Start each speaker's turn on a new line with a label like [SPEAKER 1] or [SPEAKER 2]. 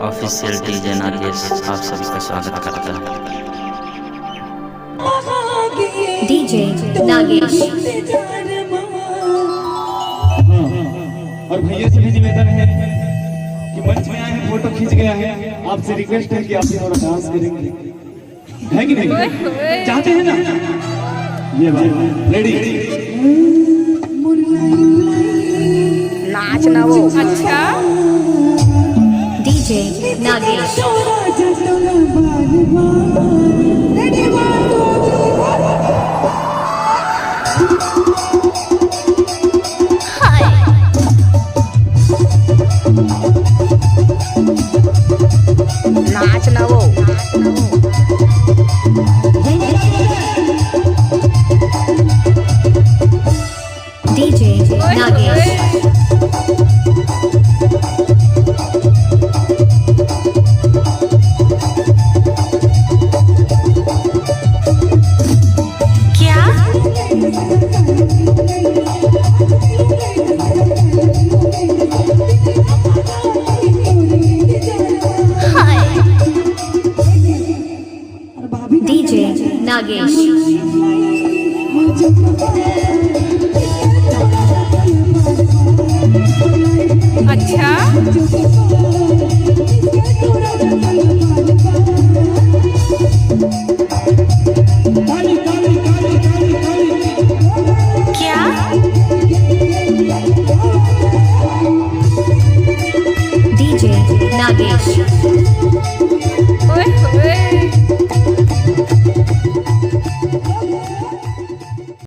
[SPEAKER 1] Official DJ Nagesh आप सभी का स्वागत करता है।
[SPEAKER 2] डीजे नागेश।
[SPEAKER 3] और भैया से भी निवेदन है कि मंच में आए हैं, फोटो खींच गया है, आपसे रिक्वेस्ट है कि आप भी थोड़ा डांस करेंगे, है कि नहीं? चाहते हैं ना? ये बात रेडी?
[SPEAKER 2] नाचना वो अच्छा। डीजे नागेश। नाचना वो डीजे नागेश।